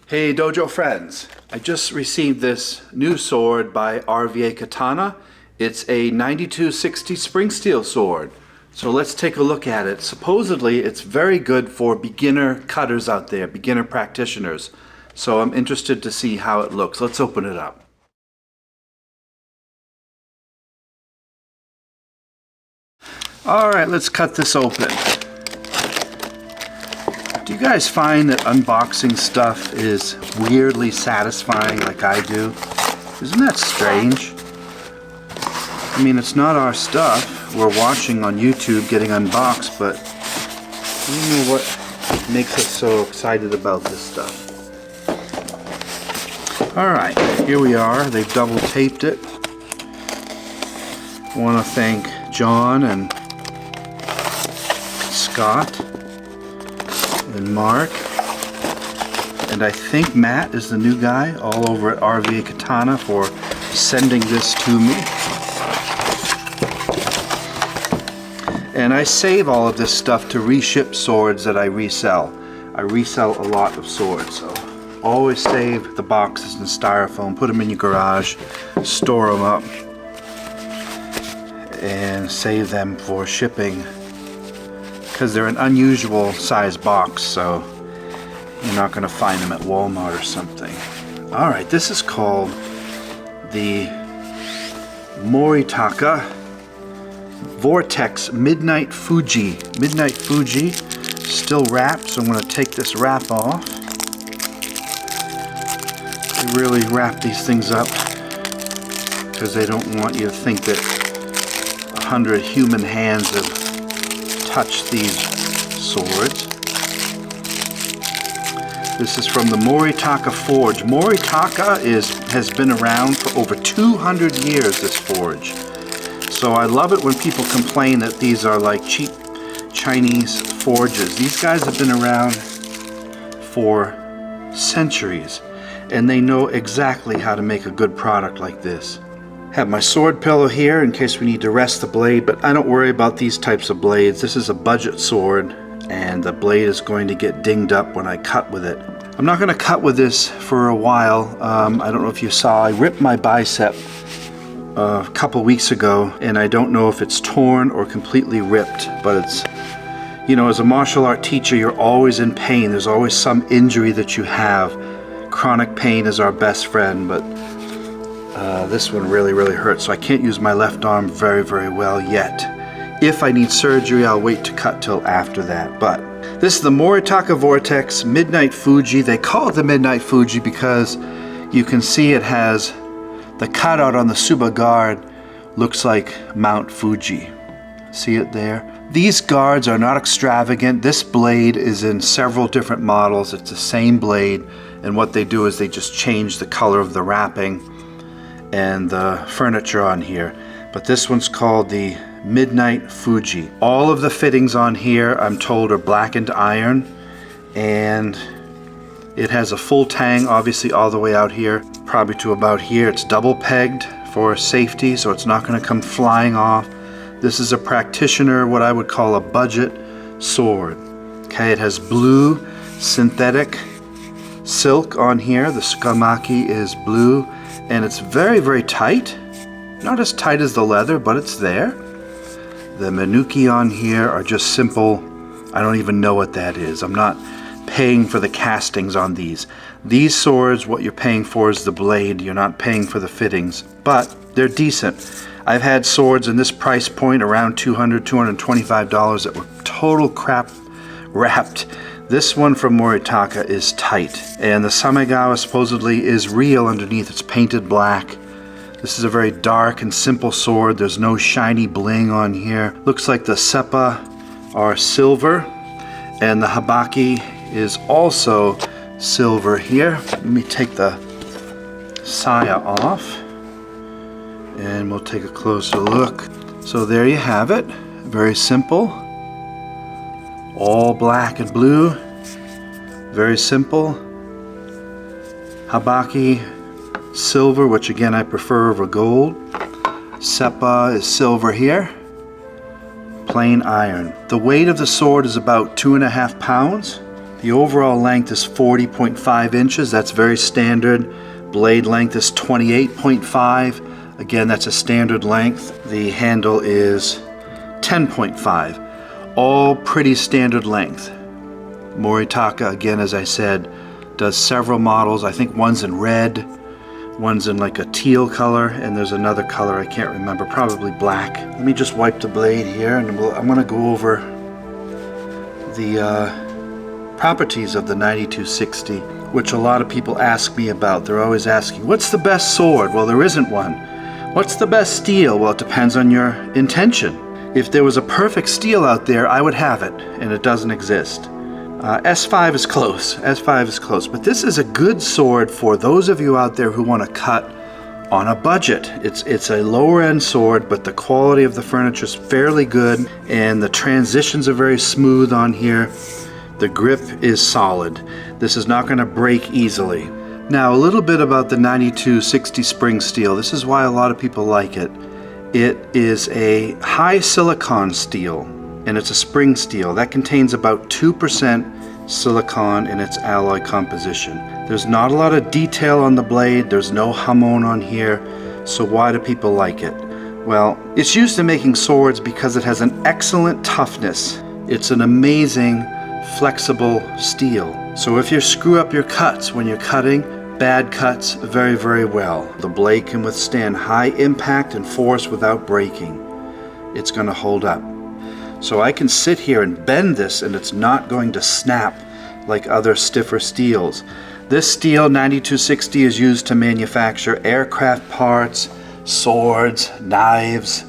Hey Dojo friends, I just received this new sword by RVA Katana. It's a 9260 spring steel sword. So let's take a look at it. Supposedly it's very good for beginner cutters out there, beginner practitioners. So I'm interested to see how it looks. Let's open it up. Alright, let's cut this open. Do you guys find that unboxing stuff is weirdly satisfying like I do? Isn't that strange? I mean, it's not our stuff we're watching on YouTube getting unboxed, but I don't know what makes us so excited about this stuff. Alright, here we are. They've double taped it. I want to thank John and Scott and Mark, and I think Matt is the new guy all over at RVA Katana for sending this to me. And I save all of this stuff to reship swords that I resell. I resell a lot of swords, so always save the boxes in styrofoam, put them in your garage, store them up, and save them for shipping. Because they're an unusual size box, so you're not going to find them at Walmart or something. Alright, this is called the Moritaka Vortex Midnight Fuji. Midnight Fuji, still wrapped, so I'm going to take this wrap off. They really wrap these things up because they don't want you to think that 100 human hands have touch these swords. This is from the Moritaka forge. Moritaka has been around for over 200 years, this forge. So I love it when people complain that these are like cheap Chinese forges. These guys have been around for centuries and they know exactly how to make a good product like this. Have my sword pillow here in case we need to rest the blade, but I don't worry about these types of blades. This is a budget sword and the blade is going to get dinged up when I cut with it. I'm not going to cut with this for a while. I don't know if you saw, I ripped my bicep a couple weeks ago and I don't know if it's torn or completely ripped, but it's, you know, as a martial art teacher you're always in pain. There's always some injury that you have. Chronic pain is our best friend, but this one really hurts, so I can't use my left arm very well yet. If I need surgery, I'll wait to cut till after that. But this is the Moritaka Vortex Midnight Fuji. They call it the Midnight Fuji because you can see it has the cutout on the Suba guard looks like Mount Fuji. See it there? These guards are not extravagant. This blade is in several different models. It's the same blade, and what they do is they just change the color of the wrapping and the furniture on here. But this one's called the Midnight Fuji. All of the fittings on here, I'm told, are blackened iron, and it has a full tang obviously all the way out here, probably to about here. It's double pegged for safety, so it's not going to come flying off. This is a practitioner, what I would call a budget sword. Okay, it has blue synthetic silk on here. The skamaki is blue, and it's very tight. Not as tight as the leather, but it's there. The manuki on here are just simple. I don't even know what that is. I'm not paying for the castings on these. These swords, what you're paying for is the blade. You're not paying for the fittings, but they're decent. I've had swords in this price point around $200, $225 that were total crap wrapped. This one from Moritaka is tight, and the Samegawa supposedly is real underneath. It's painted black. This is a very dark and simple sword. There's no shiny bling on here. Looks like the seppa are silver, and the habaki is also silver here. Let me take the saya off, and we'll take a closer look. So there you have it. Very simple. All black and blue, very simple. Habaki, silver, which again I prefer over gold. Seppa is silver here. Plain iron. The weight of the sword is about 2.5 pounds. The overall length is 40.5 inches. That's very standard. Blade length is 28.5. Again, that's a standard length. The handle is 10.5. All pretty standard length. Moritaka, again, as I said, does several models. I think one's in red, one's in like a teal color, and there's another color I can't remember, probably black. Let me just wipe the blade here, and I'm going to go over the properties of the 9260, which a lot of people ask me about. They're always asking, what's the best sword? Well, there isn't one. What's the best steel? Well, it depends on your intention. If there was a perfect steel out there, I would have it, and it doesn't exist. S5 is close. S5 is close, but this is a good sword for those of you out there who want to cut on a budget. It's a lower end sword, but the quality of the furniture is fairly good, and the transitions are very smooth on here. The grip is solid. This is not going to break easily. Now, a little bit about the 9260 spring steel. This is why a lot of people like it. It is a high silicon steel, and it's a spring steel. That contains about 2% silicon in its alloy composition. There's not a lot of detail on the blade. There's no hamon on here. So why do people like it? Well, it's used in making swords because it has an excellent toughness. It's an amazing flexible steel. So if you screw up your cuts when you're cutting, bad cuts very, very well. The blade can withstand high impact and force without breaking. It's going to hold up. So I can sit here and bend this and it's not going to snap like other stiffer steels. This steel 9260 is used to manufacture aircraft parts, swords, knives,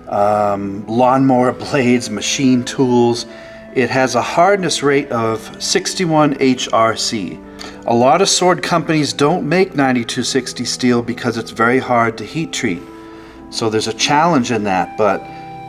lawnmower blades, machine tools. It has a hardness rate of 61 HRC. A lot of sword companies don't make 9260 steel because it's very hard to heat treat. So there's a challenge in that, but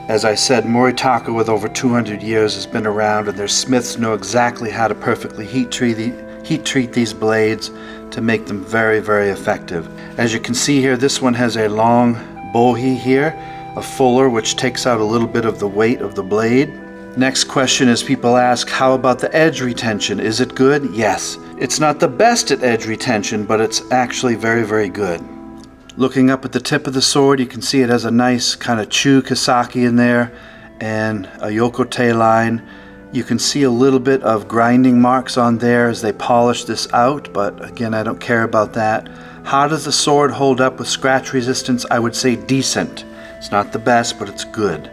as I said, Moritaka with over 200 years has been around, and their smiths know exactly how to perfectly heat treat these blades to make them very, very effective. As you can see here, this one has a long bohi here, a fuller, which takes out a little bit of the weight of the blade. Next question is, people ask, how about the edge retention? Is it good? Yes. It's not the best at edge retention, but it's actually very, very good. Looking up at the tip of the sword, you can see it has a nice kind of chu kisaki in there and a yokote line. You can see a little bit of grinding marks on there as they polish this out, but again, I don't care about that. How does the sword hold up with scratch resistance? I would say decent. It's not the best, but it's good.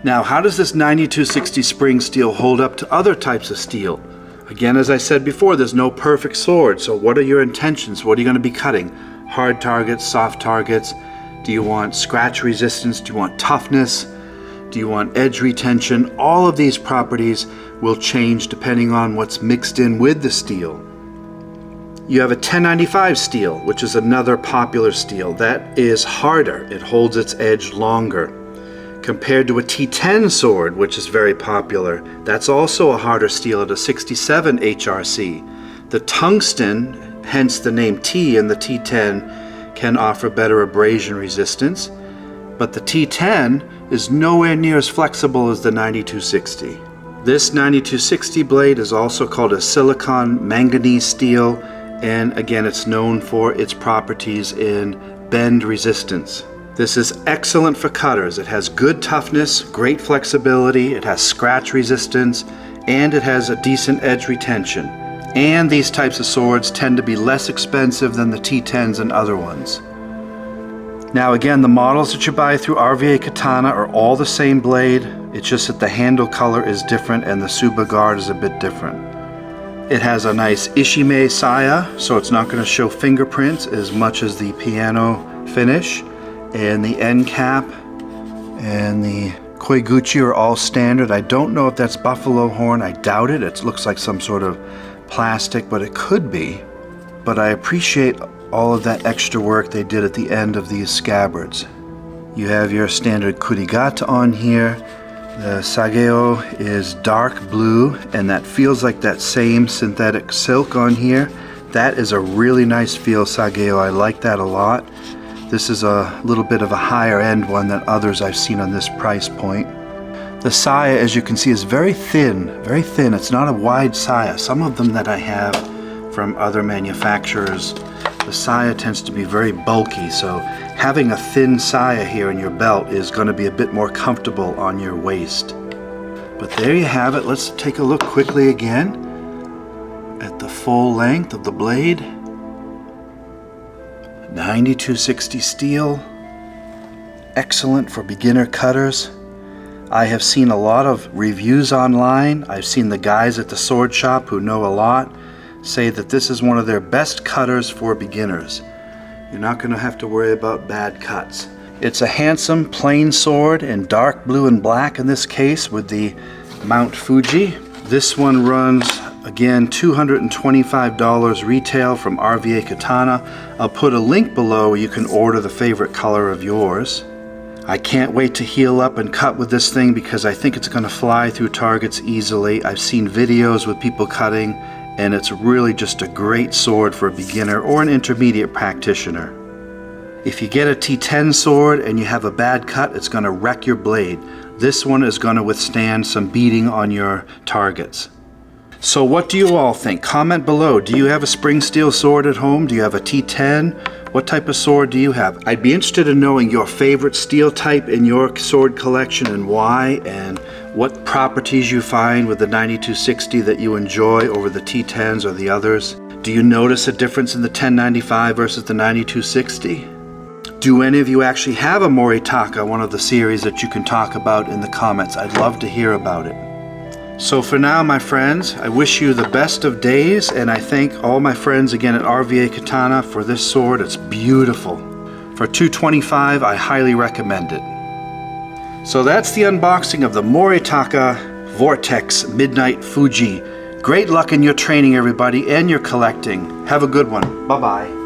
Now, how does this 9260 spring steel hold up to other types of steel? Again, as I said before, there's no perfect sword, so what are your intentions? What are you going to be cutting? Hard targets, soft targets? Do you want scratch resistance? Do you want toughness? Do you want edge retention? All of these properties will change depending on what's mixed in with the steel. You have a 1095 steel, which is another popular steel. That is harder. It holds its edge longer. Compared to a T10 sword, which is very popular. That's also a harder steel at a 67 HRC. The tungsten, hence the name T in the T10, can offer better abrasion resistance, but the T10 is nowhere near as flexible as the 9260. This 9260 blade is also called a silicon manganese steel, and again, it's known for its properties in bend resistance. This is excellent for cutters. It has good toughness, great flexibility, it has scratch resistance, and it has a decent edge retention. And these types of swords tend to be less expensive than the T10s and other ones. Now again, the models that you buy through RVA Katana are all the same blade. It's just that the handle color is different and the Suba guard is a bit different. It has a nice Ishime saya, so it's not going to show fingerprints as much as the piano finish. And the end cap and the koiguchi are all standard. I don't know if that's buffalo horn. I doubt it. It looks like some sort of plastic, but it could be. But I appreciate all of that extra work they did at the end of these scabbards. You have your standard kurigata on here. The sageo is dark blue, and that feels like that same synthetic silk on here. That is a really nice feel sageo. I like that a lot. This is a little bit of a higher end one than others I've seen on this price point. The saya, as you can see, is very thin, very thin. It's not a wide saya. Some of them that I have from other manufacturers, the saya tends to be very bulky, so having a thin saya here in your belt is going to be a bit more comfortable on your waist. But there you have it. Let's take a look quickly again at the full length of the blade. 9260 steel, excellent for beginner cutters. I have seen a lot of reviews online. I've seen the guys at the sword shop who know a lot say that this is one of their best cutters for beginners. You're not going to have to worry about bad cuts. It's a handsome plain sword in dark blue and black in this case with the Mount Fuji. This one runs, again, $225 retail from RVA Katana. I'll put a link below where you can order the favorite color of yours. I can't wait to heal up and cut with this thing because I think it's going to fly through targets easily. I've seen videos with people cutting, and it's really just a great sword for a beginner or an intermediate practitioner. If you get a T10 sword and you have a bad cut, it's going to wreck your blade. This one is going to withstand some beating on your targets. So what do you all think? Comment below. Do you have a spring steel sword at home? Do you have a T10? What type of sword do you have? I'd be interested in knowing your favorite steel type in your sword collection and why, and what properties you find with the 9260 that you enjoy over the T10s or the others. Do you notice a difference in the 1095 versus the 9260? Do any of you actually have a Moritaka, one of the series that you can talk about in the comments? I'd love to hear about it. So for now, my friends, I wish you the best of days, and I thank all my friends again at RVA Katana for this sword. It's beautiful. For $225, I highly recommend it. So that's the unboxing of the Moritaka Vortex Midnight Fuji. Great luck in your training, everybody, and your collecting. Have a good one. Bye-bye.